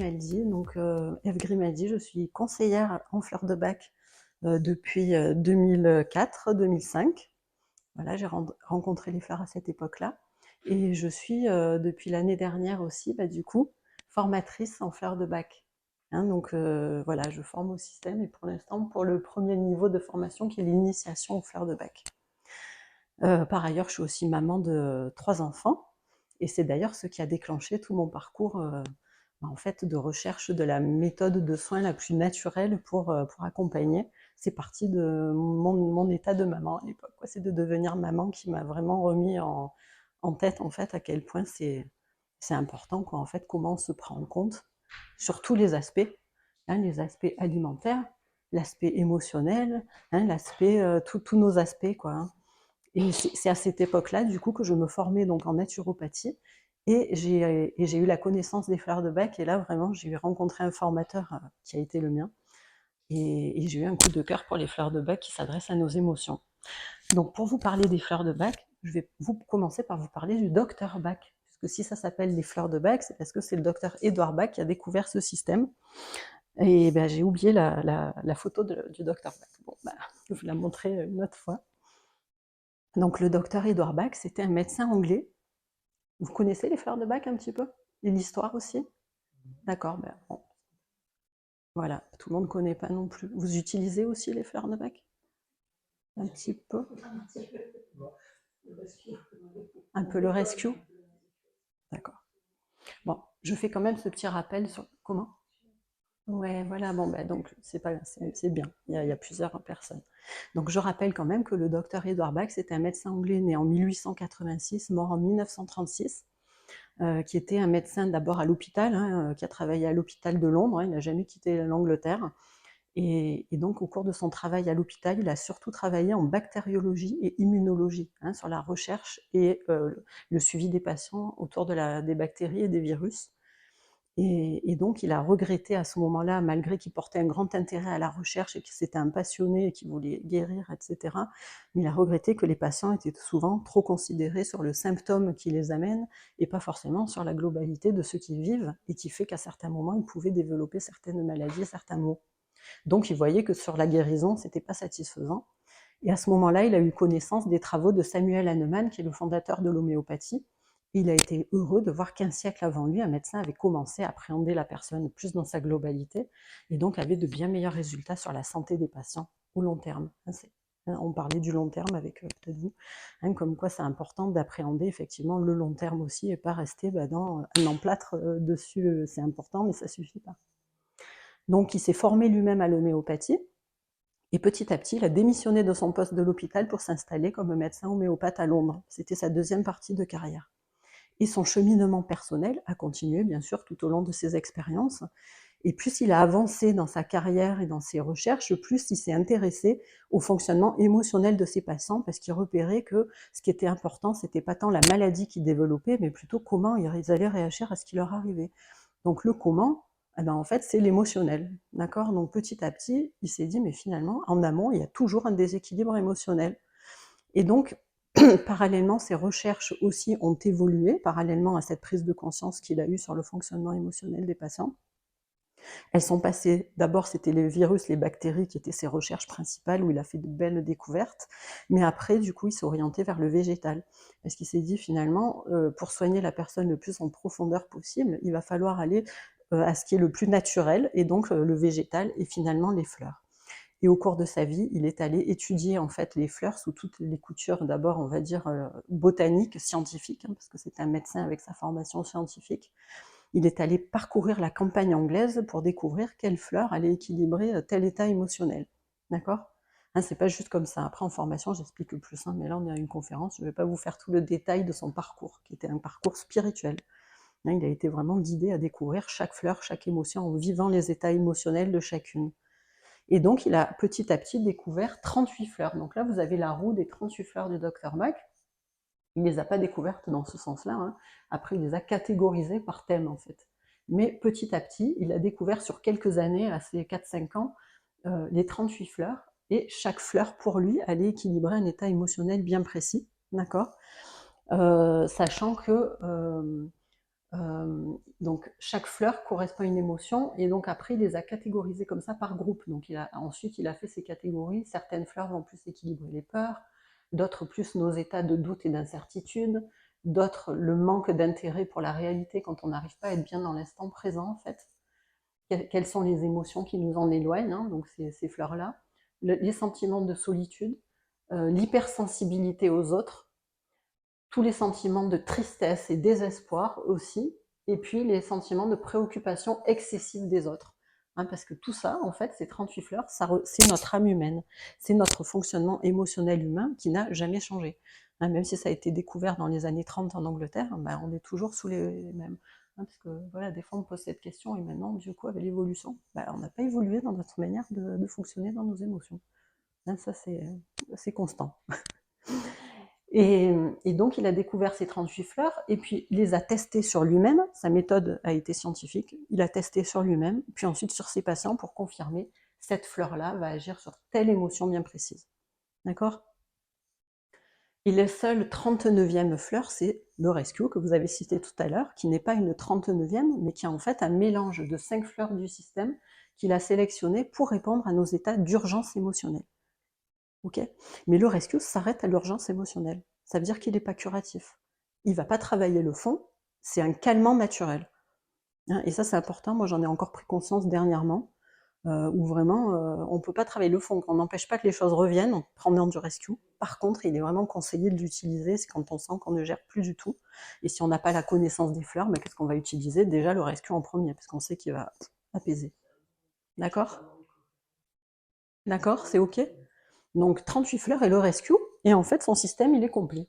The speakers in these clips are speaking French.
Grimaldi. Donc, Ève Grimaldi, je suis conseillère en fleurs de bac depuis 2004-2005. Voilà, j'ai rencontré les fleurs à cette époque-là. Et je suis, depuis l'année dernière aussi, du coup, formatrice en fleurs de bac. Hein, donc voilà, je forme au système et pour l'instant, pour le premier niveau de formation qui est l'initiation aux fleurs de bac. Par ailleurs, je suis aussi maman de 3 enfants et c'est d'ailleurs ce qui a déclenché tout mon parcours en fait, de recherche de la méthode de soins la plus naturelle pour accompagner. C'est parti de mon état de maman à l'époque. C'est de devenir maman qui m'a vraiment remis en tête en fait, à quel point c'est important, en fait, comment on se prend en compte sur tous les aspects, hein, les aspects alimentaires, l'aspect émotionnel, hein, l'aspect, tous nos aspects, quoi. Hein. Et c'est à cette époque-là, du coup, que je me formais donc en naturopathie et j'ai eu la connaissance des fleurs de bac. Et là, vraiment, j'ai rencontré un formateur qui a été le mien. Et j'ai eu un coup de cœur pour les fleurs de bac qui s'adressent à nos émotions. Donc, pour vous parler des fleurs de bac, je vais commencer par vous parler du docteur Bach. Parce que si ça s'appelle les fleurs de bac, c'est parce que c'est le docteur Édouard Bach qui a découvert ce système. Et ben, j'ai oublié la photo du docteur Bach. Bon, je vais vous la montrer une autre fois. Donc le docteur Édouard Bach, c'était un médecin anglais. Vous connaissez les fleurs de Bach un petit peu? Et l'histoire aussi? D'accord, bon. Voilà, tout le monde ne connaît pas non plus. Vous utilisez aussi les fleurs de Bach? Un petit peu? Un peu le rescue? D'accord. Bon, je fais quand même ce petit rappel sur... Comment? Ouais, voilà, bon, donc c'est bien, il y a plusieurs personnes. Donc je rappelle quand même que le docteur Édouard Bach, c'était un médecin anglais né en 1886, mort en 1936. Qui était un médecin d'abord à l'hôpital, hein, qui a travaillé à l'hôpital de Londres, hein, il n'a jamais quitté l'Angleterre. Et donc, au cours de son travail à l'hôpital, il a surtout travaillé en bactériologie et immunologie, hein, sur la recherche et le suivi des patients autour des bactéries et des virus. Et donc, il a regretté à ce moment-là, malgré qu'il portait un grand intérêt à la recherche et que c'était un passionné et qu'il voulait guérir, etc., il a regretté que les patients étaient souvent trop considérés sur le symptôme qui les amène et pas forcément sur la globalité de ce qu'ils vivent et qui fait qu'à certains moments, ils pouvaient développer certaines maladies, certains maux. Donc, il voyait que sur la guérison, ce n'était pas satisfaisant. Et à ce moment-là, il a eu connaissance des travaux de Samuel Hahnemann, qui est le fondateur de l'homéopathie. Et il a été heureux de voir qu'1 siècle avant lui, un médecin avait commencé à appréhender la personne plus dans sa globalité et donc avait de bien meilleurs résultats sur la santé des patients au long terme. On parlait du long terme avec peut-être vous, hein, comme quoi c'est important d'appréhender effectivement le long terme aussi et pas rester dans un emplâtre dessus. C'est important, mais ça ne suffit pas. Donc il s'est formé lui-même à l'homéopathie. Et petit à petit, il a démissionné de son poste de l'hôpital pour s'installer comme médecin homéopathe à Londres. C'était sa deuxième partie de carrière. Et son cheminement personnel a continué, bien sûr, tout au long de ses expériences. Et plus il a avancé dans sa carrière et dans ses recherches, plus il s'est intéressé au fonctionnement émotionnel de ses patients, parce qu'il repérait que ce qui était important, c'était pas tant la maladie qu'ils développaient, mais plutôt comment ils allaient réagir à ce qui leur arrivait. Donc le comment, en fait, c'est l'émotionnel, d'accord? Donc petit à petit, il s'est dit, mais finalement, en amont, il y a toujours un déséquilibre émotionnel. Et donc, parallèlement, ses recherches aussi ont évolué, parallèlement à cette prise de conscience qu'il a eue sur le fonctionnement émotionnel des patients. Elles sont passées, d'abord c'était les virus, les bactéries qui étaient ses recherches principales, où il a fait de belles découvertes, mais après, du coup, il s'est orienté vers le végétal, parce qu'il s'est dit finalement, pour soigner la personne le plus en profondeur possible, il va falloir aller à ce qui est le plus naturel, et donc le végétal, et finalement les fleurs. Et au cours de sa vie, il est allé étudier en fait les fleurs sous toutes les coutures, d'abord on va dire botaniques, scientifiques, hein, parce que c'est un médecin avec sa formation scientifique. Il est allé parcourir la campagne anglaise pour découvrir quelle fleur allait équilibrer tel état émotionnel. D'accord? Hein, c'est pas juste comme ça. Après, en formation, j'explique plus, hein, mais là, on est à une conférence, je ne vais pas vous faire tout le détail de son parcours, qui était un parcours spirituel. Hein, il a été vraiment guidé à découvrir chaque fleur, chaque émotion, en vivant les états émotionnels de chacune. Et donc, il a petit à petit découvert 38 fleurs. Donc là, vous avez la roue des 38 fleurs du Dr Bach. Il ne les a pas découvertes dans ce sens-là. Hein. Après, il les a catégorisées par thème, en fait. Mais petit à petit, il a découvert sur quelques années, à ses 4-5 ans, les 38 fleurs. Et chaque fleur, pour lui, allait équilibrer un état émotionnel bien précis. D'accord, sachant que Donc chaque fleur correspond à une émotion, et donc après il les a catégorisées comme ça par groupe. Donc ensuite il a fait ces catégories. Certaines fleurs vont plus équilibrer les peurs, d'autres plus nos états de doute et d'incertitude, d'autres le manque d'intérêt pour la réalité quand on n'arrive pas à être bien dans l'instant présent en fait. Quelles sont les émotions qui nous en éloignent, hein, donc ces fleurs-là. Les sentiments de solitude, l'hypersensibilité aux autres, tous les sentiments de tristesse et désespoir aussi, et puis les sentiments de préoccupation excessive des autres. Hein, parce que tout ça, en fait, ces 38 fleurs, c'est notre âme humaine, c'est notre fonctionnement émotionnel humain qui n'a jamais changé. Hein, même si ça a été découvert dans les années 30 en Angleterre, ben, on est toujours sous les mêmes. Hein, parce que voilà, des fois on me pose cette question, et maintenant, du coup, avec l'évolution, ben, on n'a pas évolué dans notre manière de fonctionner dans nos émotions. Hein, ça, c'est constant. Et donc, il a découvert ces 38 fleurs, et puis il les a testées sur lui-même. Sa méthode a été scientifique. Il a testé sur lui-même, puis ensuite sur ses patients pour confirmer cette fleur-là va agir sur telle émotion bien précise. D'accord? Et la seule 39e fleur, c'est le Rescue, que vous avez cité tout à l'heure, qui n'est pas une 39e, mais qui est en fait un mélange de 5 fleurs du système qu'il a sélectionné pour répondre à nos états d'urgence émotionnelle. Ok? Mais le rescue s'arrête à l'urgence émotionnelle. Ça veut dire qu'il n'est pas curatif. Il ne va pas travailler le fond, c'est un calmant naturel. Hein, et ça, c'est important. Moi, j'en ai encore pris conscience dernièrement, où vraiment, on ne peut pas travailler le fond. On n'empêche pas que les choses reviennent en prenant du rescue. Par contre, il est vraiment conseillé de l'utiliser, c'est quand on sent qu'on ne gère plus du tout. Et si on n'a pas la connaissance des fleurs, qu'est-ce qu'on va utiliser? Déjà le rescue en premier, parce qu'on sait qu'il va apaiser. D'accord? D'accord, c'est OK? Donc 38 fleurs et le rescue, et en fait son système il est complet.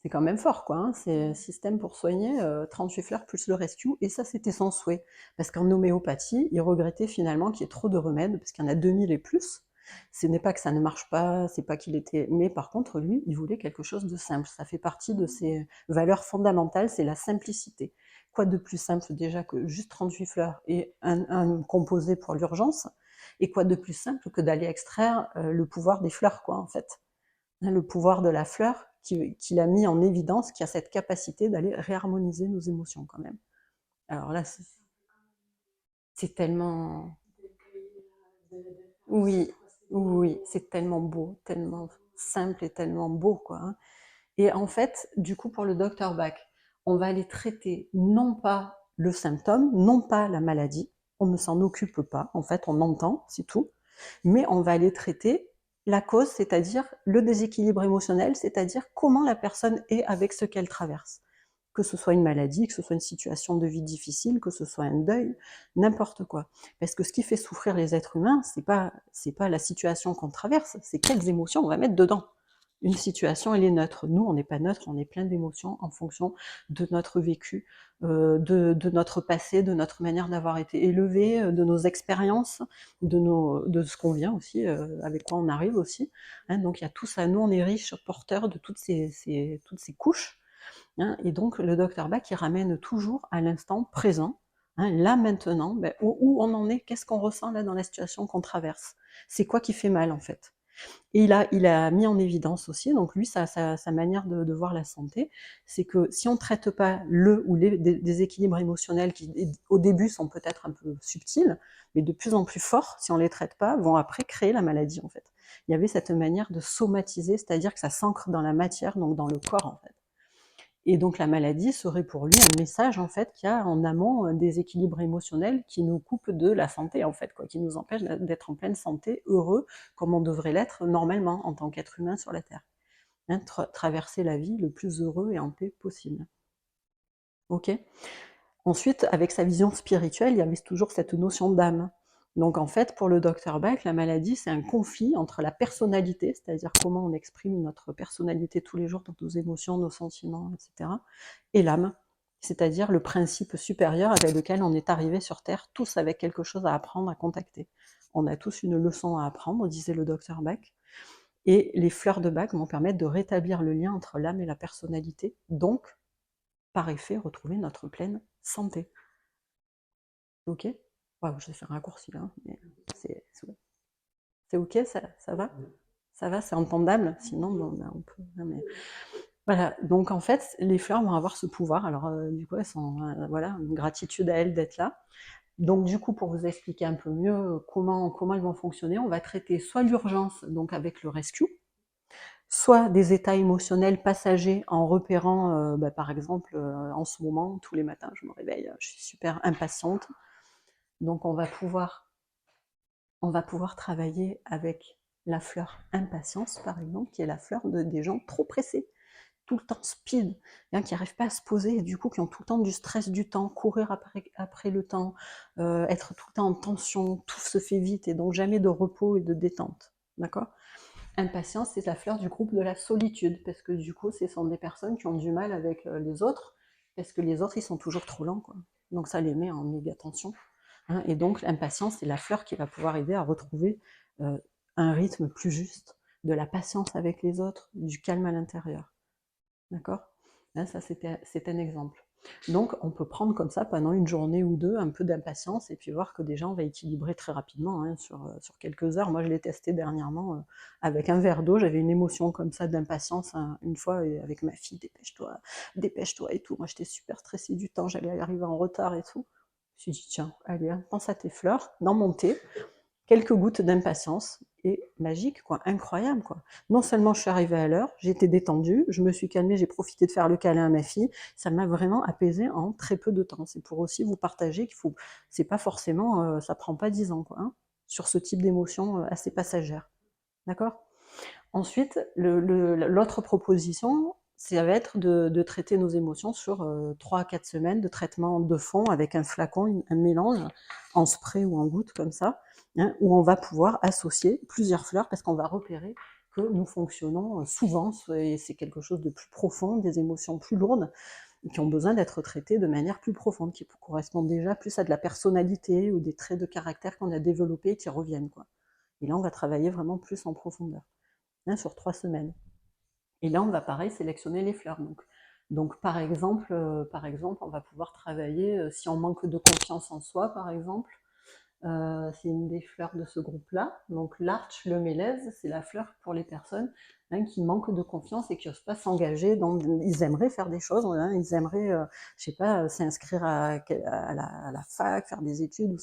C'est quand même fort quoi, hein, c'est un système pour soigner 38 fleurs plus le rescue, et ça c'était son souhait. Parce qu'en homéopathie, il regrettait finalement qu'il y ait trop de remèdes, parce qu'il y en a 2000 et plus. Ce n'est pas que ça ne marche pas, c'est pas qu'il était. Mais par contre, lui, il voulait quelque chose de simple. Ça fait partie de ses valeurs fondamentales, c'est la simplicité. Quoi de plus simple déjà que juste 38 fleurs et un composé pour l'urgence? Et quoi de plus simple que d'aller extraire le pouvoir des fleurs, quoi, en fait. Hein, le pouvoir de la fleur qu'il a mis en évidence, qui a cette capacité d'aller réharmoniser nos émotions, quand même. Alors là, c'est tellement... Oui, oui, c'est tellement beau, tellement simple et tellement beau, quoi. Hein. Et en fait, du coup, pour le docteur Bach, on va aller traiter non pas le symptôme, non pas la maladie, on ne s'en occupe pas, en fait, on entend, c'est tout, mais on va aller traiter la cause, c'est-à-dire le déséquilibre émotionnel, c'est-à-dire comment la personne est avec ce qu'elle traverse. Que ce soit une maladie, que ce soit une situation de vie difficile, que ce soit un deuil, n'importe quoi. Parce que ce qui fait souffrir les êtres humains, c'est pas la situation qu'on traverse, c'est quelles émotions on va mettre dedans. Une situation, elle est neutre. Nous, on n'est pas neutre, on est plein d'émotions en fonction de notre vécu, de notre passé, de notre manière d'avoir été élevé, de nos expériences, de ce qu'on vient aussi, avec quoi on arrive aussi. Hein, donc il y a tout ça. Nous, on est riches, porteurs de toutes ces couches. Hein, et donc le docteur Bach, il ramène toujours à l'instant présent, hein, là maintenant, où on en est, qu'est-ce qu'on ressent là dans la situation qu'on traverse, c'est quoi qui fait mal en fait. Et il a mis en évidence aussi, donc lui, sa manière de voir la santé, c'est que si on ne traite pas le ou les déséquilibres émotionnels qui, au début, sont peut-être un peu subtils, mais de plus en plus forts, si on ne les traite pas, vont après créer la maladie, en fait. Il y avait cette manière de somatiser, c'est-à-dire que ça s'ancre dans la matière, donc dans le corps, en fait. Et donc la maladie serait pour lui un message en fait qu'il y a en amont un déséquilibre émotionnel qui nous coupe de la santé en fait, quoi, qui nous empêche d'être en pleine santé, heureux, comme on devrait l'être normalement en tant qu'être humain sur la Terre. Hein, traverser la vie le plus heureux et en paix possible. Ok. Ensuite, avec sa vision spirituelle, il y avait toujours cette notion d'âme. Donc en fait, pour le docteur Bach, la maladie, c'est un conflit entre la personnalité, c'est-à-dire comment on exprime notre personnalité tous les jours dans nos émotions, nos sentiments, etc., et l'âme, c'est-à-dire le principe supérieur avec lequel on est arrivé sur Terre, tous avec quelque chose à apprendre, à contacter. On a tous une leçon à apprendre, disait le docteur Bach, et les fleurs de Bach vont permettre de rétablir le lien entre l'âme et la personnalité, donc, par effet, retrouver notre pleine santé. Ok. Wow, je vais faire un raccourci là, mais c'est ok, ça va? Ça va, c'est entendable? Sinon, bon, on peut. Non, mais... Voilà, donc en fait, les fleurs vont avoir ce pouvoir. Alors, du coup, elles sont, voilà, une gratitude à elles d'être là. Donc du coup, pour vous expliquer un peu mieux comment elles vont fonctionner, on va traiter soit l'urgence, donc avec le rescue, soit des états émotionnels passagers en repérant, par exemple, en ce moment, tous les matins, je me réveille, je suis super impatiente. Donc on va pouvoir travailler avec la fleur impatience, par exemple, qui est la fleur des gens trop pressés, tout le temps speed, qui n'arrivent pas à se poser et du coup qui ont tout le temps du stress du temps, courir après le temps, être tout le temps en tension, tout se fait vite et donc jamais de repos et de détente. D'accord? Impatience, c'est la fleur du groupe de la solitude, parce que du coup, ce sont des personnes qui ont du mal avec les autres, parce que les autres, ils sont toujours trop lents, quoi. Donc ça les met en méga tension. Et donc l'impatience, c'est la fleur qui va pouvoir aider à retrouver euh, un rythme plus juste, de la patience avec les autres, du calme à l'intérieur. D'accord? Là, ça, c'est un exemple. Donc, on peut prendre comme ça pendant une journée ou deux un peu d'impatience et puis voir que déjà, on va équilibrer très rapidement sur quelques heures. Moi, je l'ai testé dernièrement avec un verre d'eau. J'avais une émotion comme ça d'impatience une fois et avec ma fille, dépêche-toi et tout. Moi, j'étais super stressée du temps, j'allais arriver en retard et tout. Je me suis dit, tiens, allez, hein, pense à tes fleurs, dans mon thé, quelques gouttes d'impatience et magique, quoi, incroyable, quoi. Non seulement je suis arrivée à l'heure, j'étais détendue, je me suis calmée, j'ai profité de faire le câlin à ma fille, ça m'a vraiment apaisée en très peu de temps. C'est pour aussi vous partager qu'il faut, c'est pas forcément, ça prend pas 10 ans, quoi, hein, sur ce type d'émotion assez passagère. D'accord? Ensuite, l'autre proposition, ça va être de traiter nos émotions sur 3 à 4 semaines de traitement de fond avec un flacon, un mélange en spray ou en goutte comme ça, où on va pouvoir associer plusieurs fleurs parce qu'on va repérer que nous fonctionnons souvent, et c'est quelque chose de plus profond, des émotions plus lourdes, qui ont besoin d'être traitées de manière plus profonde, qui correspondent déjà plus à de la personnalité ou des traits de caractère qu'on a développés et qui reviennent, quoi. Et là, on va travailler vraiment plus en profondeur, sur 3 semaines. Et là, on va pareil sélectionner les fleurs. Donc par exemple, on va pouvoir travailler si on manque de confiance en soi, par exemple. C'est une des fleurs de ce groupe-là. Donc l'arche, le mélèze, c'est la fleur pour les personnes qui manquent de confiance et qui n'osent pas s'engager. Donc ils aimeraient faire des choses, ils aimeraient, je sais pas, s'inscrire à la fac, faire des études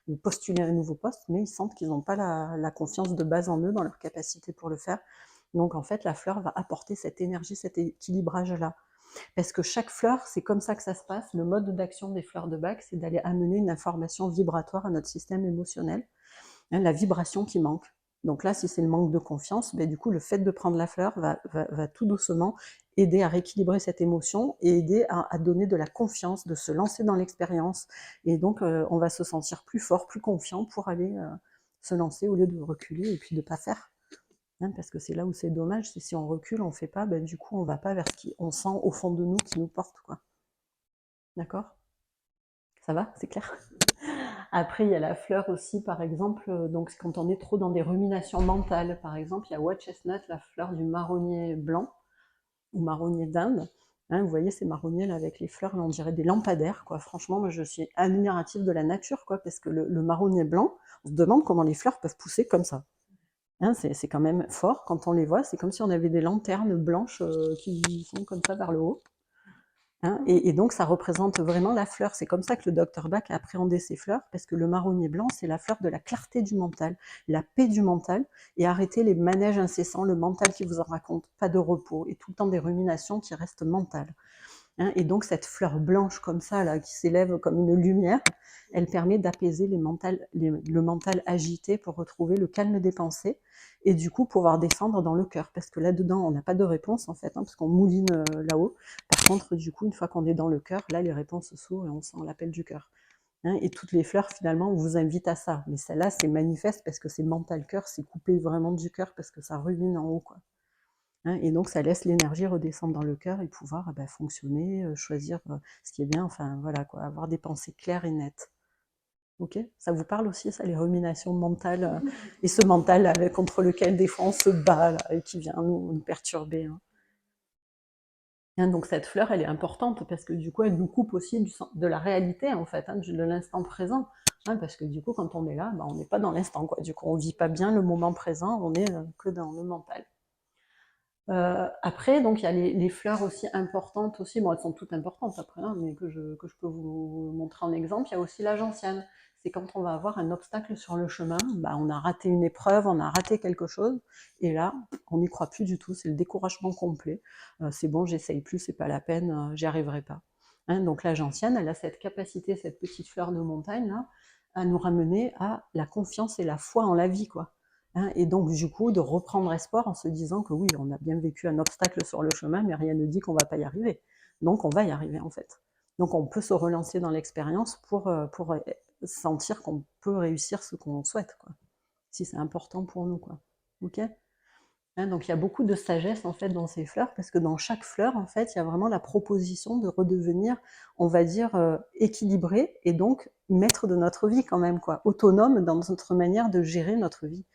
ou postuler à un nouveau poste, mais ils sentent qu'ils n'ont pas la confiance de base en eux, dans leur capacité pour le faire. Donc en fait, la fleur va apporter cette énergie, cet équilibrage-là. Parce que chaque fleur, c'est comme ça que ça se passe. Le mode d'action des fleurs de bac, c'est d'aller amener une information vibratoire à notre système émotionnel, la vibration qui manque. Donc là, si c'est le manque de confiance, du coup, le fait de prendre la fleur va tout doucement aider à rééquilibrer cette émotion et aider à donner de la confiance, de se lancer dans l'expérience. Et donc, on va se sentir plus fort, plus confiant pour aller se lancer au lieu de reculer et puis de ne pas faire. Parce que c'est là où c'est dommage, c'est si on recule, on ne fait pas, du coup on ne va pas vers ce qu'on sent au fond de nous qui nous porte, quoi. D'accord? Ça va? C'est clair? Après, il y a la fleur aussi, par exemple, donc quand on est trop dans des ruminations mentales, par exemple, il y a White Chestnut, la fleur du marronnier blanc ou marronnier d'Inde. Vous voyez ces marronniers là avec les fleurs, là, on dirait des lampadaires, quoi. Franchement, moi je suis admirative de la nature, quoi, parce que le marronnier blanc, on se demande comment les fleurs peuvent pousser comme ça. C'est quand même fort quand on les voit, c'est comme si on avait des lanternes blanches qui sont comme ça vers le haut. Et donc ça représente vraiment la fleur. C'est comme ça que le docteur Bach a appréhendé ces fleurs, parce que le marronnier blanc, c'est la fleur de la clarté du mental, la paix du mental, et arrêter les manèges incessants, le mental qui vous en raconte, pas de repos, et tout le temps des ruminations qui restent mentales. Et donc cette fleur blanche comme ça, là, qui s'élève comme une lumière, elle permet d'apaiser le mental agité pour retrouver le calme des pensées et du coup pouvoir descendre dans le cœur. Parce que là-dedans, on n'a pas de réponse en fait, parce qu'on mouline là-haut. Par contre, du coup, une fois qu'on est dans le cœur, là, les réponses s'ouvrent et on sent l'appel du cœur. Et toutes les fleurs, finalement, on vous invite à ça. Mais celle-là, c'est manifeste parce que c'est mental-cœur, c'est coupé vraiment du cœur parce que ça rumine en haut, quoi. Et donc ça laisse l'énergie redescendre dans le cœur et pouvoir fonctionner, choisir ce qui est bien, enfin voilà quoi, avoir des pensées claires et nettes. Ok? Ça vous parle aussi, ça, les ruminations mentales et ce mental contre lequel des fois on se bat là, et qui vient nous perturber. Donc cette fleur, elle est importante parce que du coup, elle nous coupe aussi de la réalité en fait, de l'instant présent. Parce que du coup, quand on est là, on n'est pas dans l'instant, quoi. Du coup, on vit pas bien le moment présent, on est que dans le mental. Après, donc il y a les fleurs aussi importantes aussi. Bon, elles sont toutes importantes après, hein, mais que je peux vous montrer en exemple. Il y a aussi la gentiane. C'est quand on va avoir un obstacle sur le chemin, bah, on a raté une épreuve, on a raté quelque chose, et là, on n'y croit plus du tout. C'est le découragement complet. C'est bon, j'essaye plus, c'est pas la peine, j'y arriverai pas. Hein, donc la gentiane, elle a cette capacité, cette petite fleur de montagne là, à nous ramener à la confiance et la foi en la vie, quoi. Hein, et donc, du coup, de reprendre espoir en se disant que oui, on a bien vécu un obstacle sur le chemin, mais rien ne dit qu'on va pas y arriver. Donc, on va y arriver, en fait. Donc, on peut se relancer dans l'expérience pour sentir qu'on peut réussir ce qu'on souhaite, quoi. Si c'est important pour nous, quoi. Ok? Hein, donc il y a beaucoup de sagesse en fait dans ces fleurs, parce que dans chaque fleur, en fait, il y a vraiment la proposition de redevenir, on va dire, équilibré, et donc maître de notre vie quand même, quoi, autonome dans notre manière de gérer notre vie.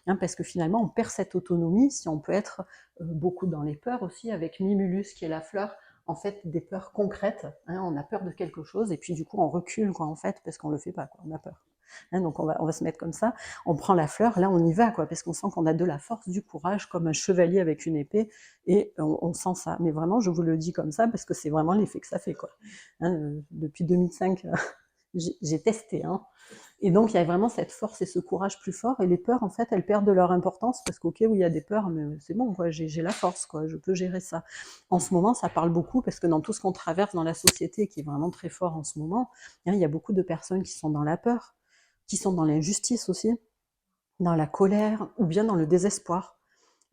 Hein, parce que finalement, on perd cette autonomie si on peut être beaucoup dans les peurs aussi, avec Mimulus, qui est la fleur, en fait, des peurs concrètes. Hein, on a peur de quelque chose, et puis du coup, on recule, quoi, en fait, parce qu'on le fait pas, quoi, on a peur. Hein, donc on va se mettre comme ça, on prend la fleur, là on y va, quoi, parce qu'on sent qu'on a de la force, du courage, comme un chevalier avec une épée, et on sent ça. Mais vraiment, je vous le dis comme ça, parce que c'est vraiment l'effet que ça fait, quoi. Hein, depuis 2005, j'ai testé, hein. Et donc, il y a vraiment cette force et ce courage plus fort, et les peurs, en fait, elles perdent de leur importance, parce qu'ok, oui, il y a des peurs, mais c'est bon, quoi, j'ai la force, quoi, je peux gérer ça. En ce moment, ça parle beaucoup, parce que dans tout ce qu'on traverse dans la société, qui est vraiment très fort en ce moment, hein, il y a beaucoup de personnes qui sont dans la peur, qui sont dans l'injustice aussi, dans la colère, ou bien dans le désespoir.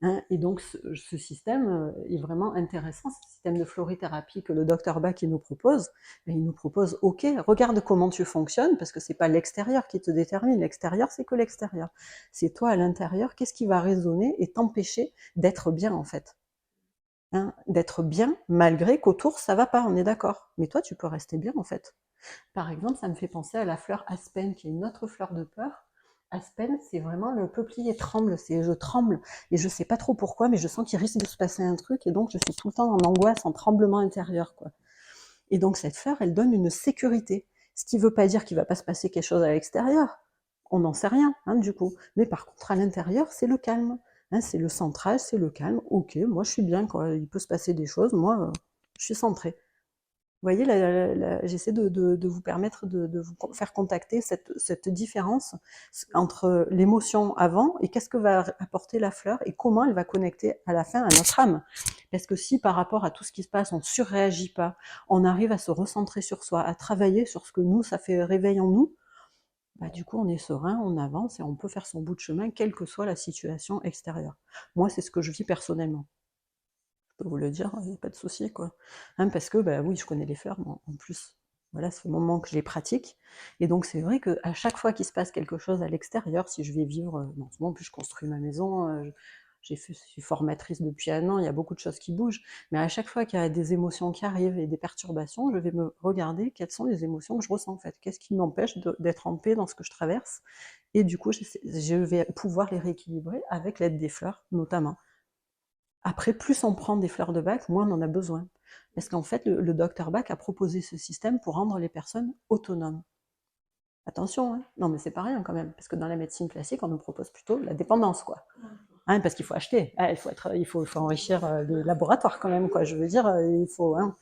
Hein, et donc ce système est vraiment intéressant, ce système de florithérapie que le docteur Bach nous propose. Mais il nous propose, ok, regarde comment tu fonctionnes, parce que c'est pas l'extérieur qui te détermine, l'extérieur c'est que l'extérieur. C'est toi à l'intérieur, qu'est-ce qui va résonner et t'empêcher d'être bien en fait. Hein, d'être bien malgré qu'autour ça va pas, on est d'accord. Mais toi tu peux rester bien en fait. Par exemple, ça me fait penser à la fleur aspen, qui est une autre fleur de peur. Aspen, c'est vraiment le peuplier tremble, c'est je tremble, et je sais pas trop pourquoi, mais je sens qu'il risque de se passer un truc, et donc je suis tout le temps en angoisse, en tremblement intérieur, quoi. Et donc cette fleur, elle donne une sécurité, ce qui veut pas dire qu'il va pas se passer quelque chose à l'extérieur. On n'en sait rien, hein, du coup. Mais par contre, à l'intérieur, c'est le calme. Hein, c'est le centrage, c'est le calme. Ok, moi je suis bien, quoi. Il peut se passer des choses, moi, je suis centrée. Vous voyez, j'essaie de vous permettre de vous faire contacter cette différence entre l'émotion avant et qu'est-ce que va apporter la fleur et comment elle va connecter à la fin à notre âme. Parce que si par rapport à tout ce qui se passe, on ne surréagit pas, on arrive à se recentrer sur soi, à travailler sur ce que nous, ça fait réveil en nous, bah, du coup, on est serein, on avance et on peut faire son bout de chemin, quelle que soit la situation extérieure. Moi, c'est ce que je vis personnellement. Je peux vous le dire, il n'y a pas de souci, quoi. Hein, parce que, bah oui, je connais les fleurs, mais en plus, voilà, c'est le moment que je les pratique. Et donc, c'est vrai qu'à chaque fois qu'il se passe quelque chose à l'extérieur, si je vais vivre, en ce moment, en plus, je construis ma maison, je suis formatrice depuis 1 an, il y a beaucoup de choses qui bougent, mais à chaque fois qu'il y a des émotions qui arrivent et des perturbations, je vais me regarder quelles sont les émotions que je ressens, en fait. Qu'est-ce qui m'empêche d'être en paix dans ce que je traverse? Et du coup, je vais pouvoir les rééquilibrer avec l'aide des fleurs, notamment. Après, plus on prend des fleurs de Bach, moins on en a besoin. Parce qu'en fait, le docteur Bach a proposé ce système pour rendre les personnes autonomes. Attention, hein, non mais c'est pas rien quand même, parce que dans la médecine classique, on nous propose plutôt la dépendance, quoi. Hein, parce qu'il faut acheter, hein, il faut enrichir les laboratoires quand même, quoi. Je veux dire, il faut. Hein.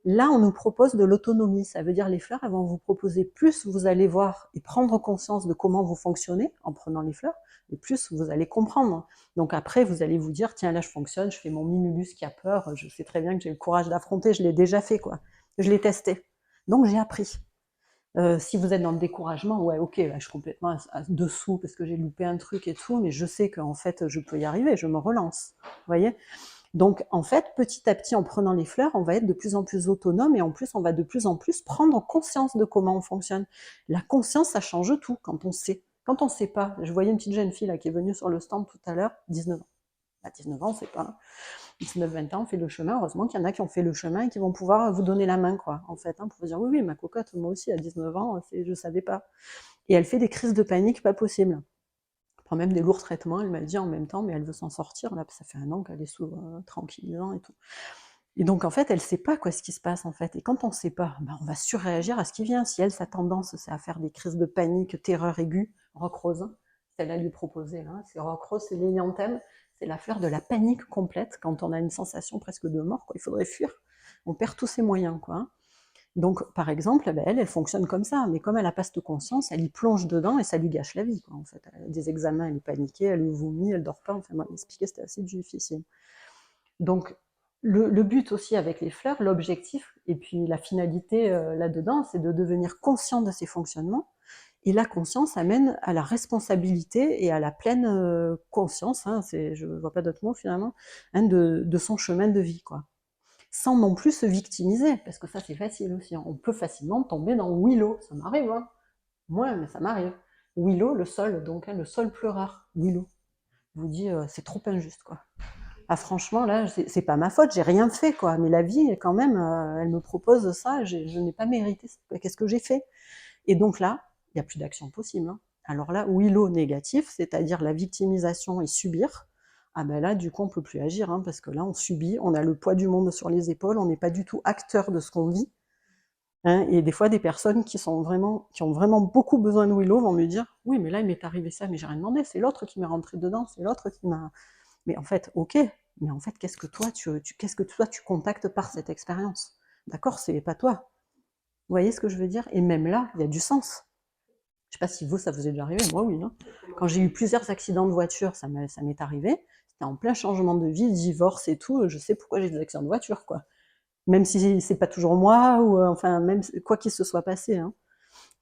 Là, on nous propose de l'autonomie. Ça veut dire les fleurs, elles vont vous proposer plus vous allez voir et prendre conscience de comment vous fonctionnez en prenant les fleurs, et plus vous allez comprendre. Donc après, vous allez vous dire, tiens, là, je fonctionne, je fais mon mimulus qui a peur, je sais très bien que j'ai le courage d'affronter, je l'ai déjà fait, quoi. Je l'ai testé. Donc j'ai appris. Si vous êtes dans le découragement, ouais, ok, là, je suis complètement dessous parce que j'ai loupé un truc et tout, mais je sais qu'en fait, je peux y arriver, je me relance. Vous voyez? Donc, en fait, petit à petit, en prenant les fleurs, on va être de plus en plus autonome et en plus, on va de plus en plus prendre conscience de comment on fonctionne. La conscience, ça change tout quand on sait. Quand on sait pas, je voyais une petite jeune fille là qui est venue sur le stand tout à l'heure, 19 ans. À 19 ans, c'est pas 19-20 ans, on fait le chemin. Heureusement qu'il y en a qui ont fait le chemin et qui vont pouvoir vous donner la main, quoi, en fait, hein, pour vous dire oui, oui, ma cocotte, moi aussi, à 19 ans, je savais pas. Et elle fait des crises de panique pas possibles. Elle prend même des lourds traitements, elle m'a dit en même temps, mais elle veut s'en sortir. Là, ça fait 1 an qu'elle est sous tranquillisant et tout. Et donc, en fait, elle sait pas quoi ce qui se passe, en fait. Et quand on sait pas, ben, on va surréagir à ce qui vient. Si elle, sa tendance, c'est à faire des crises de panique, terreur aiguë, rock rose, celle-là lui proposer, là, c'est rock rose, c'est l'hélianthème, c'est la fleur de la panique complète, quand on a une sensation presque de mort, quoi. Il faudrait fuir. On perd tous ses moyens, quoi. Hein. Donc, par exemple, ben, elle fonctionne comme ça, mais comme elle n'a pas cette conscience, elle y plonge dedans et ça lui gâche la vie, quoi, en fait. Elle a des examens, elle est paniquée, elle vomit, elle dort pas, enfin, moi, m'expliquer, c'était assez difficile. Donc, le but aussi avec les fleurs, l'objectif, et puis la finalité là-dedans, c'est de devenir conscient de ces fonctionnements. Et la conscience amène à la responsabilité et à la pleine conscience, hein, je ne vois pas d'autre mot finalement, hein, de son chemin de vie, quoi. Sans non plus se victimiser, parce que ça c'est facile aussi. Hein. On peut facilement tomber dans Willow, ça m'arrive, hein. Moi, mais ça m'arrive. Willow, le sol, donc hein, le sol pleureur, Willow. Je vous dis, c'est trop injuste, quoi. Ah franchement, là, c'est pas ma faute, j'ai rien fait, quoi. Mais la vie, quand même, elle me propose ça, je n'ai pas mérité ça. Qu'est-ce que j'ai fait? Et donc là, il n'y a plus d'action possible. Hein. Alors là, Willow négatif, c'est-à-dire la victimisation et subir, ah ben là, du coup, on ne peut plus agir, hein, parce que là, on subit, on a le poids du monde sur les épaules, on n'est pas du tout acteur de ce qu'on vit. Hein, et des fois, des personnes qui ont vraiment beaucoup besoin de Willow vont me dire, oui, mais là, il m'est arrivé ça, mais j'ai rien demandé, c'est l'autre qui m'est rentré dedans, c'est l'autre qui m'a... Mais en fait, ok, mais en fait, qu'est-ce que toi, tu contactes par cette expérience? D'accord, c'est pas toi. Vous voyez ce que je veux dire? Et même là, il y a du sens. Je sais pas si vous, ça vous est déjà arrivé, moi oui. Hein. Quand j'ai eu plusieurs accidents de voiture, ça m'est arrivé. C'était en plein changement de vie, divorce et tout. Je sais pourquoi j'ai des accidents de voiture, quoi. Même si c'est pas toujours moi, ou enfin, même quoi qu'il se soit passé. Hein.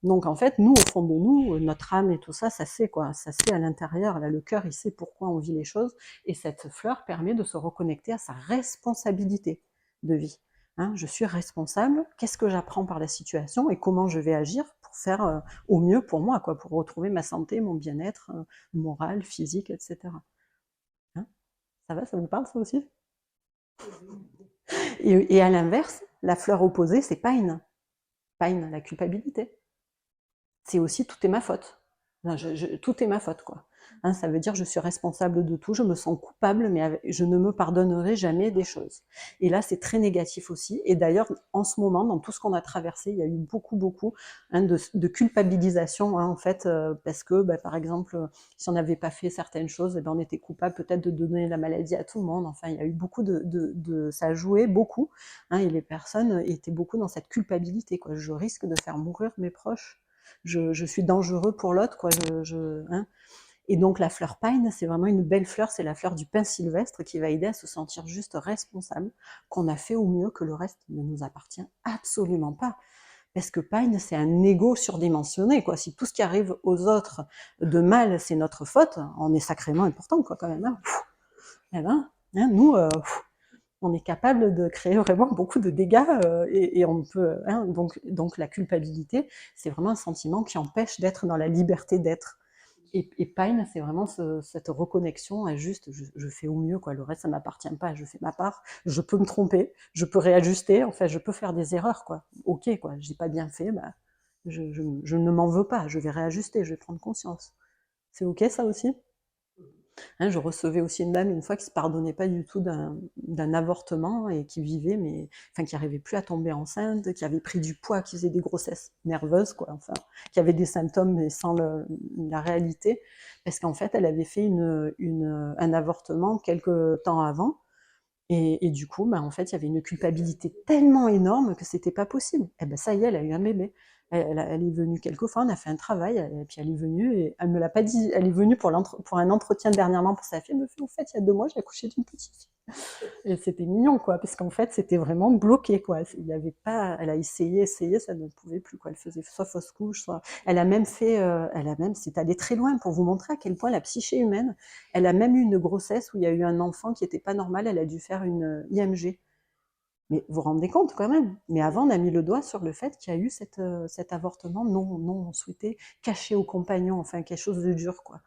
Donc en fait, nous, au fond de nous, notre âme et tout ça, ça sait quoi. Ça sait à l'intérieur. Là, le cœur, il sait pourquoi on vit les choses. Et cette fleur permet de se reconnecter à sa responsabilité de vie. Hein, je suis responsable, qu'est-ce que j'apprends par la situation et comment je vais agir pour faire au mieux pour moi, quoi, pour retrouver ma santé, mon bien-être moral, physique, etc. Hein, ça va, ça vous parle ça aussi? Et à l'inverse, la fleur opposée, c'est Pine. Pine, la culpabilité. C'est aussi tout est ma faute. Tout est ma faute, quoi. Hein, ça veut dire je suis responsable de tout, je me sens coupable, mais je ne me pardonnerai jamais des choses. Et là, c'est très négatif aussi. Et d'ailleurs, en ce moment, dans tout ce qu'on a traversé, il y a eu beaucoup hein, de culpabilisation, hein, en fait, parce que, bah, par exemple, si on n'avait pas fait certaines choses, eh ben, on était coupable peut-être de donner la maladie à tout le monde. Enfin, il y a eu beaucoup ça a joué beaucoup, hein, et les personnes étaient beaucoup dans cette culpabilité, quoi. Je risque de faire mourir mes proches. Je suis dangereux pour l'autre, quoi. Hein. Et donc la fleur pine, c'est vraiment une belle fleur, c'est la fleur du pin sylvestre qui va aider à se sentir juste responsable, qu'on a fait au mieux, que le reste ne nous appartient absolument pas. Parce que pine, c'est un ego surdimensionné, quoi. Si tout ce qui arrive aux autres de mal, c'est notre faute, on est sacrément important, quoi, quand même. Hein. Eh ben, hein, nous, on est capable de créer vraiment beaucoup de dégâts et on peut. Hein, donc la culpabilité, c'est vraiment un sentiment qui empêche d'être dans la liberté d'être. Et Pine, c'est vraiment cette reconnexion à juste, je fais au mieux, quoi. Le reste, ça m'appartient pas. Je fais ma part. Je peux me tromper, je peux réajuster. Enfin, je peux faire des erreurs, quoi. Ok, quoi. J'ai pas bien fait, bah, je ne m'en veux pas. Je vais réajuster. Je vais prendre conscience. C'est ok, ça aussi. Hein, je recevais aussi une dame une fois qui se pardonnait pas du tout d'un avortement et qui vivait, mais enfin qui n'arrivait plus à tomber enceinte, qui avait pris du poids, qui faisait des grossesses nerveuses, quoi, enfin, qui avait des symptômes mais sans la réalité, parce qu'en fait elle avait fait un avortement quelques temps avant. Et du coup, bah, en fait, il y avait une culpabilité tellement énorme que c'était pas possible. Et ben ça y est, elle a eu un bébé. Elle est venue quelques fois, on a fait un travail, et puis elle est venue, et elle me l'a pas dit, elle est venue pour un entretien dernièrement pour sa fille, elle me fait, en fait, il y a 2 mois, j'ai accouché d'une petite fille. Et c'était mignon, quoi, parce qu'en fait, c'était vraiment bloqué, quoi. Il y avait pas, elle a essayé, ça ne pouvait plus, quoi. Elle faisait soit fausse couche, soit. C'est allé très loin pour vous montrer à quel point la psyché humaine. Elle a même eu une grossesse où il y a eu un enfant qui n'était pas normal. Elle a dû faire une IMG. Mais vous vous rendez compte quand même. Mais avant, on a mis le doigt sur le fait qu'il y a eu cet avortement non souhaité, caché au compagnon, enfin quelque chose de dur, quoi.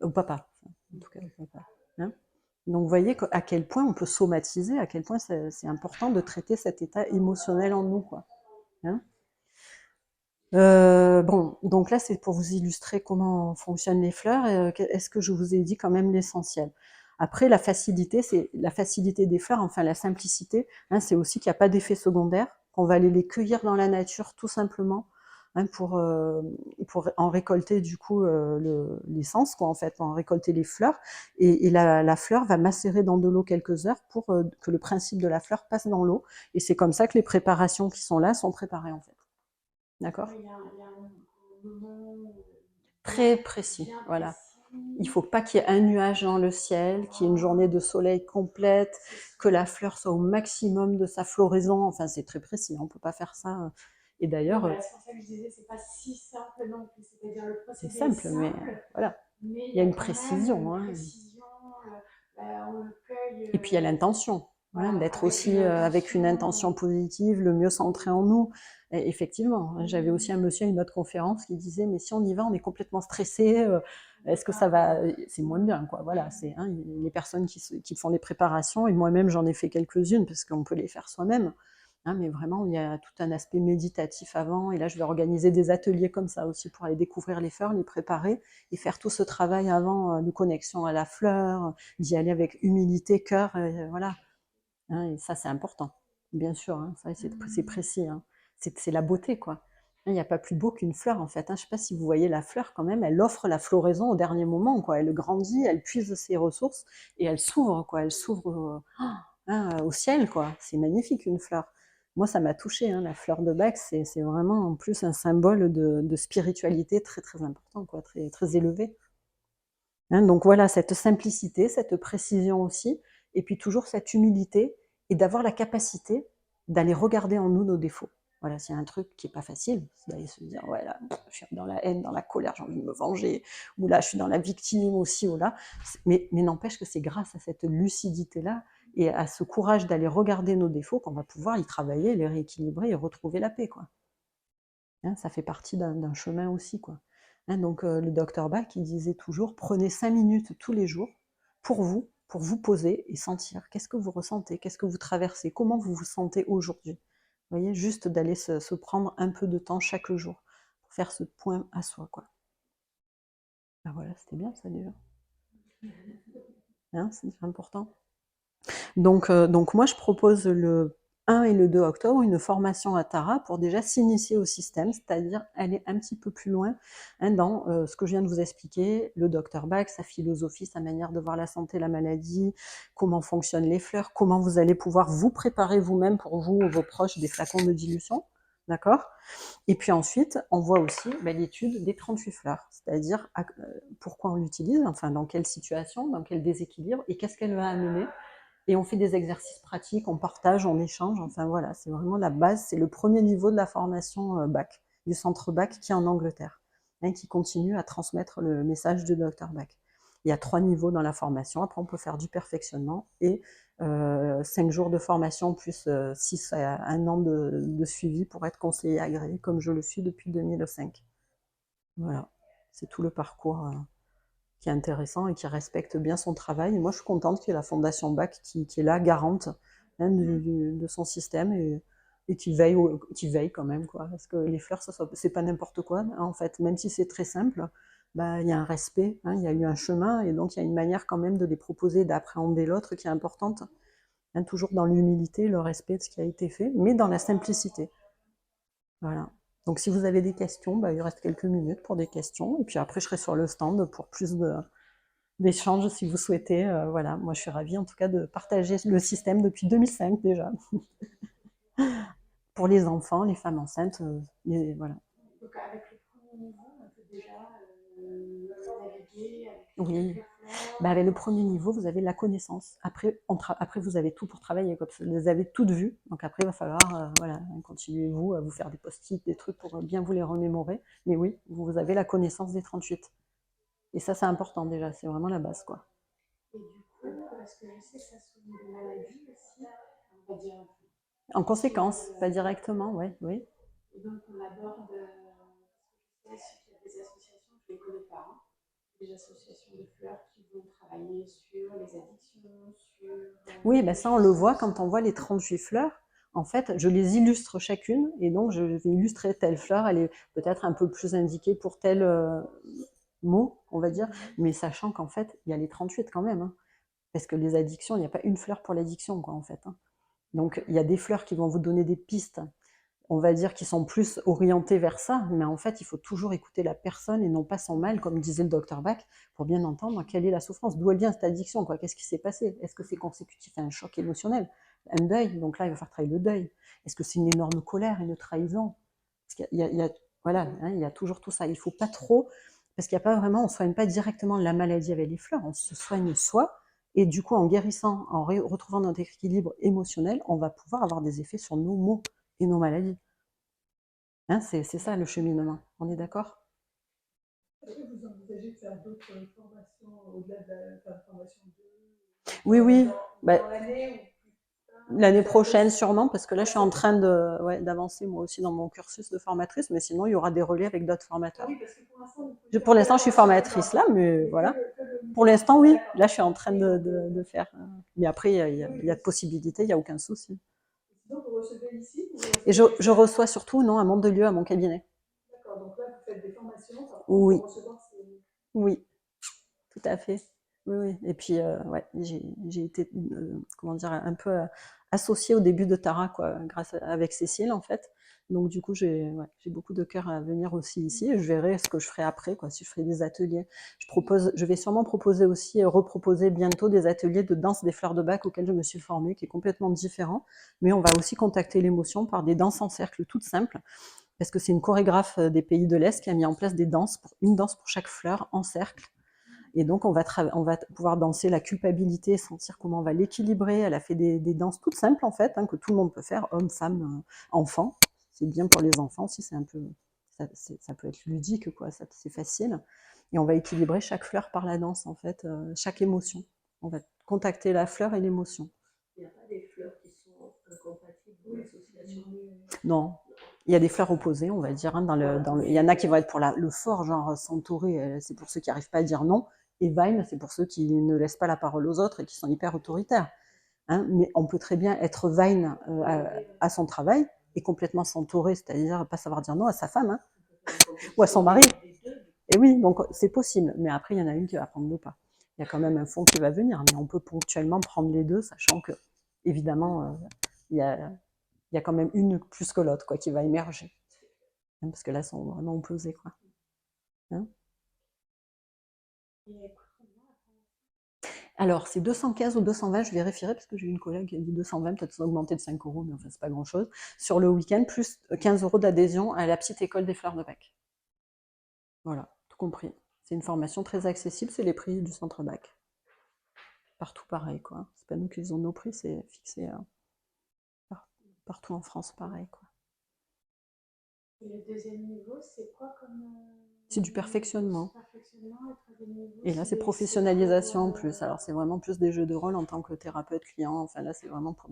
Au papa, en tout cas au papa. Hein. Donc vous voyez à quel point on peut somatiser, à quel point c'est important de traiter cet état émotionnel en nous, quoi. Hein. Bon, donc là c'est pour vous illustrer comment fonctionnent les fleurs. Est-ce que je vous ai dit quand même l'essentiel? Après, la facilité, c'est la facilité des fleurs, enfin la simplicité, hein, c'est aussi qu'il n'y a pas d'effet secondaire, qu'on va aller les cueillir dans la nature tout simplement. pour en récolter du coup l'essence, quoi, en fait, en récolter les fleurs. Et la fleur va macérer dans de l'eau quelques heures pour que le principe de la fleur passe dans l'eau. Et c'est comme ça que les préparations qui sont là sont préparées, en fait. D'accord? Il y a un moment Très précis, voilà. Il ne faut pas qu'il y ait un nuage dans le ciel, qu'il y ait une journée de soleil complète, que la fleur soit au maximum de sa floraison. Enfin, c'est très précis, on ne peut pas faire ça. Et d'ailleurs, voilà, c'est pour ça que je disais, c'est pas si simple non plus. C'est-à-dire le c'est procédé est simple, mais simple, voilà. mais Il y a une quand même précision. une Hein. précision. On le cueille Et puis il y a l'intention, voilà, d'être aussi avec une intention positive, le mieux centré en nous. Et effectivement, j'avais aussi un monsieur à une autre conférence qui disait mais si on y va, on est complètement stressé. Est-ce que ça va? C'est moins bien, quoi. Voilà, c'est les personnes qui font les préparations et moi-même j'en ai fait quelques-unes parce qu'on peut les faire soi-même. Mais vraiment, il y a tout un aspect méditatif avant. Et là, je vais organiser des ateliers comme ça aussi pour aller découvrir les fleurs, les préparer et faire tout ce travail avant de connexion à la fleur, d'y aller avec humilité, cœur, voilà. Et ça, c'est important, bien sûr. Ça, c'est précis. C'est la beauté, quoi. Il n'y a pas plus beau qu'une fleur, en fait. Je ne sais pas si vous voyez la fleur, quand même, elle offre la floraison au dernier moment, quoi. Elle grandit, elle puise ses ressources et elle s'ouvre, quoi. Elle s'ouvre au ciel, quoi. C'est magnifique, une fleur. Moi, ça m'a touchée, la fleur de Bach, c'est vraiment en plus un symbole de spiritualité très, très important, quoi, très, très élevé. Donc voilà, cette simplicité, cette précision aussi, et puis toujours cette humilité, et d'avoir la capacité d'aller regarder en nous nos défauts. Voilà, c'est un truc qui n'est pas facile, c'est d'aller se dire, ouais, là, je suis dans la haine, dans la colère, j'ai envie de me venger, ou là, je suis dans la victime aussi, ou là. Mais n'empêche que c'est grâce à cette lucidité-là et à ce courage d'aller regarder nos défauts qu'on va pouvoir y travailler, les rééquilibrer et retrouver la paix, quoi. Ça fait partie d'un chemin aussi, quoi. Donc le docteur Bach, il disait toujours, prenez 5 minutes tous les jours pour vous poser et sentir qu'est-ce que vous ressentez, qu'est-ce que vous traversez, comment vous vous sentez aujourd'hui. Vous voyez, juste d'aller se prendre un peu de temps chaque jour pour faire ce point à soi, quoi. Voilà, c'était bien ça déjà. C'est important. Donc moi, je propose le 1 et le 2 octobre une formation à Tara pour déjà s'initier au système, c'est-à-dire aller un petit peu plus loin dans ce que je viens de vous expliquer, le docteur Bach, sa philosophie, sa manière de voir la santé, la maladie, comment fonctionnent les fleurs, comment vous allez pouvoir vous préparer vous-même pour vous ou vos proches des flacons de dilution, d'accord? Et puis ensuite, on voit aussi l'étude des 38 fleurs, c'est-à-dire pourquoi on l'utilise, enfin dans quelle situation, dans quel déséquilibre, et qu'est-ce qu'elle va amener. Et on fait des exercices pratiques, on partage, on échange. Enfin voilà, c'est vraiment la base, c'est le premier niveau de la formation Bach, du centre Bach qui est en Angleterre, qui continue à transmettre le message du docteur Bach. Il y a 3 niveaux dans la formation. Après, on peut faire du perfectionnement et 5 jours de formation plus 6 à 1 an de suivi pour être conseiller agréé, comme je le suis depuis 2005. Voilà, c'est tout le parcours qui est intéressant et qui respecte bien son travail. Et moi, je suis contente qu'il y ait la Fondation Bach qui est là, garante de son système et qui veille quand même, quoi. Parce que les fleurs, c'est pas n'importe quoi, en fait. Même si c'est très simple, il y a un respect, il y a eu un chemin, et donc il y a une manière quand même de les proposer, d'appréhender l'autre qui est importante. Toujours dans l'humilité, le respect de ce qui a été fait, mais dans la simplicité. Voilà. Donc si vous avez des questions, il reste quelques minutes pour des questions. Et puis après, je serai sur le stand pour plus d'échanges si vous souhaitez. Voilà, moi je suis ravie en tout cas de partager le système depuis 2005 déjà. Pour les enfants, les femmes enceintes, voilà. Donc avec le premier niveau, on peut déjà naviguer avec Oui. Avec le premier niveau, vous avez la connaissance. Après, après vous avez tout pour travailler. Quoi, parce que vous les avez toutes vues. Donc après, il va falloir voilà, continuer vous à vous faire des post-it, des trucs pour bien vous les remémorer. Mais oui, vous avez la connaissance des 38. Et ça, c'est important déjà. C'est vraiment la base, quoi. Et du coup, parce que je sais que ça souligne des maladies aussi, on va dire. En conséquence, pas directement, oui, oui. Et donc on aborde, je sais qu'il y a des associations, je ne les connais pas, des associations de fleurs qui vont travailler sur les addictions, sur... Oui, ça on le voit quand on voit les 38 fleurs. En fait, je les illustre chacune, et donc je vais illustrer telle fleur, elle est peut-être un peu plus indiquée pour tel mot, on va dire, mais sachant qu'en fait, il y a les 38 quand même. Parce que les addictions, il n'y a pas une fleur pour l'addiction, quoi, en fait. Donc, il y a des fleurs qui vont vous donner des pistes on va dire, qui sont plus orientés vers ça, mais en fait, il faut toujours écouter la personne et non pas son mal, comme disait le docteur Bach, pour bien entendre quelle est la souffrance, d'où elle vient cette addiction, quoi. Qu'est-ce qui s'est passé? Est-ce que c'est consécutif à un choc émotionnel, un deuil? Donc là, il va falloir travailler le deuil. Est-ce que c'est une énorme colère, une trahison? Parce qu'il y a, voilà, hein, il y a toujours tout ça. Il faut pas trop, parce qu'il n'y a pas vraiment, on soigne pas directement la maladie avec les fleurs, on se soigne soi. Et du coup, en guérissant, en retrouvant notre équilibre émotionnel, on va pouvoir avoir des effets sur nos maux et nos maladies. Hein, c'est ça le cheminement. On est d'accord? Est-ce que vous envisagez de faire d'autres formations au-delà de la formation Oui, oui. Dans l'année L'année prochaine, sûrement, parce que là, je suis en train d'avancer moi aussi dans mon cursus de formatrice, mais sinon, il y aura des relais avec d'autres formateurs. Oui, parce que pour l'instant, je suis formatrice là, mais voilà. Pour l'instant, oui. Là, je suis en train de faire. Mais après, il y a de possibilités, il n'y a aucun souci. Donc, vous recevez ici Et je reçois surtout, non, à Mont-de-Lieu, à mon cabinet. D'accord, donc là, vous faites des formations Oui. pour recevoir ces... Oui, tout à fait. Oui, oui. Et puis, ouais, j'ai été, comment dire, un peu associée au début de Tara, quoi, avec Cécile, en fait. Donc, du coup, j'ai beaucoup de cœur à venir aussi ici. Et je verrai ce que je ferai après, quoi, si je ferai des ateliers. Je vais sûrement proposer aussi, reproposer bientôt des ateliers de danse des fleurs de bac auxquels je me suis formée, qui est complètement différent. Mais on va aussi contacter l'émotion par des danses en cercle toutes simples, parce que c'est une chorégraphe des pays de l'Est qui a mis en place des danses, une danse pour chaque fleur en cercle. Et donc, on va pouvoir danser la culpabilité, sentir comment on va l'équilibrer. Elle a fait des danses toutes simples, en fait, hein, que tout le monde peut faire, hommes, femmes, enfants. C'est bien pour les enfants aussi, c'est un peu, ça peut être ludique, quoi, c'est facile. Et on va équilibrer chaque fleur par la danse, en fait, chaque émotion. On va contacter la fleur et l'émotion. Il n'y a pas des fleurs qui sont incompatibles dans l'association? Non. Il y a des fleurs opposées, on va dire. Hein, il y en a qui vont être pour le fort, genre Centauré, c'est pour ceux qui n'arrivent pas à dire non. Et Vine, c'est pour ceux qui ne laissent pas la parole aux autres et qui sont hyper autoritaires. Hein, mais on peut très bien être Vine à son travail et complètement Centauré, c'est-à-dire pas savoir dire non à sa femme, hein, ou à son mari. Et oui, donc c'est possible. Mais après, il y en a une qui va prendre le pas. Il y a quand même un fond qui va venir, mais on peut ponctuellement prendre les deux, sachant que, évidemment, il y a quand même une plus que l'autre, quoi, qui va émerger. Hein, parce que là, elles sont vraiment opposées, quoi. Hein? Alors, c'est 215 ou 220, je vérifierai, parce que j'ai eu une collègue qui a dit 220, peut-être ça a augmenté de 5 €, mais enfin, c'est pas grand-chose, sur le week-end, plus 15 € d'adhésion à la petite école des fleurs de Bac. Voilà, tout compris. C'est une formation très accessible, c'est les prix du centre Bac. Partout pareil, quoi. C'est pas nous qui faisons nos prix, c'est fixé partout en France, pareil, quoi. Et le deuxième niveau, c'est quoi comme... C'est du perfectionnement. Et là, c'est des- professionnalisation en plus. Alors, c'est vraiment plus des jeux de rôle en tant que thérapeute client. Enfin, là, c'est vraiment pour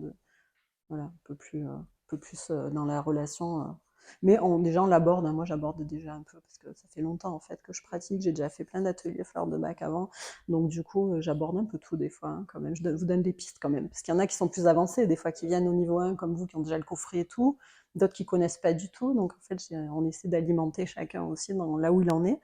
voilà, un peu plus dans la relation. Mais déjà, on l'aborde. Hein. Moi, j'aborde déjà un peu parce que ça fait longtemps en fait que je pratique. J'ai déjà fait plein d'ateliers fleurs de bac avant. Donc, du coup, j'aborde un peu tout des fois, hein, quand même. Vous donne des pistes quand même. Parce qu'il y en a qui sont plus avancés, des fois qui viennent au niveau 1 comme vous, qui ont déjà le coffret et tout. D'autres qui connaissent pas du tout. Donc, en fait, on essaie d'alimenter chacun aussi dans là où il en est.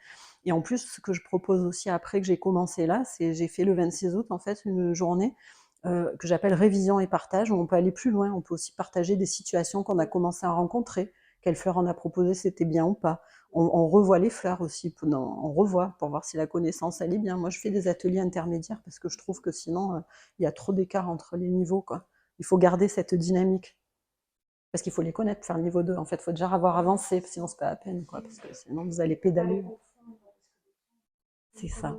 Et en plus, ce que je propose aussi après que j'ai commencé là, c'est j'ai fait le 26 août en fait une journée que j'appelle révision et partage, où on peut aller plus loin, on peut aussi partager des situations qu'on a commencé à rencontrer, quelle fleur on a proposé, c'était bien ou pas. On revoit les fleurs aussi, on revoit pour voir si la connaissance elle est bien. Moi je fais des ateliers intermédiaires parce que je trouve que sinon il y a trop d'écart entre les niveaux, quoi. Il faut garder cette dynamique. Parce qu'il faut les connaître, faire le niveau 2. En fait, il faut déjà avoir avancé, sinon c'est pas à peine, quoi, parce que sinon vous allez pédaler. C'est ça.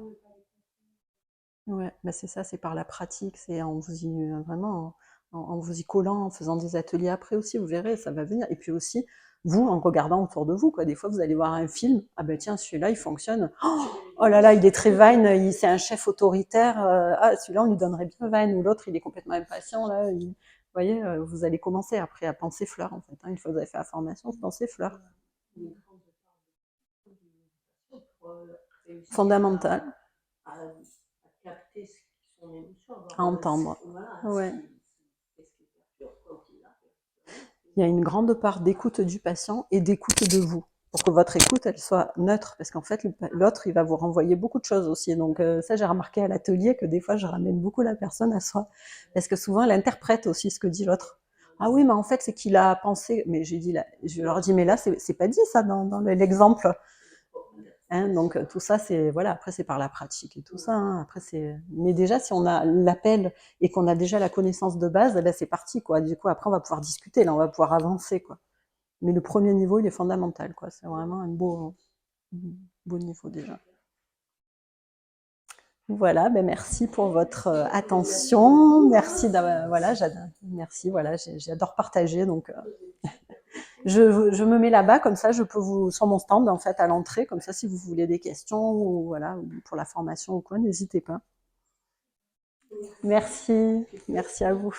Ouais, bah c'est ça, c'est par la pratique, c'est en vous y vraiment en vous y collant, en faisant des ateliers après aussi, vous verrez, ça va venir. Et puis aussi, vous, en regardant autour de vous, quoi. Des fois, vous allez voir un film, ah ben tiens, celui-là, il fonctionne. Oh là là, il est très Vine, c'est un chef autoritaire. Ah, celui-là, on lui donnerait bien Vine, ou l'autre, il est complètement impatient là. Vous voyez, vous allez commencer après à penser fleurs en fait. Hein. Une fois que vous avez fait la formation, vous pensez fleurs. Fondamental. À capter ce qui sont les émotions, à entendre. Voilà, ouais. ce qui Il y a une grande part d'écoute du patient et d'écoute de vous, pour que votre écoute elle soit neutre, parce qu'en fait l'autre il va vous renvoyer beaucoup de choses aussi. Donc ça j'ai remarqué à l'atelier que des fois je ramène beaucoup la personne à soi, parce que souvent elle interprète aussi ce que dit l'autre. Ah oui, mais en fait, c'est qu'il a pensé, mais j'ai dit, là, je leur dis, mais là, c'est pas dit ça dans l'exemple. Hein, donc tout ça, c'est voilà. Après, c'est par la pratique et tout ça. Hein. Après, c'est. Mais déjà, si on a l'appel et qu'on a déjà la connaissance de base, eh ben, c'est parti, quoi. Du coup, après, on va pouvoir discuter, là, on va pouvoir avancer, quoi. Mais le premier niveau, il est fondamental, quoi. C'est vraiment un beau niveau déjà. Voilà, ben merci pour votre attention. Merci, voilà, merci, voilà, j'adore partager, donc. Je me mets là-bas, comme ça, je peux vous, sur mon stand, en fait, à l'entrée, comme ça, si vous voulez des questions ou voilà, pour la formation ou quoi, n'hésitez pas. Merci, merci à vous.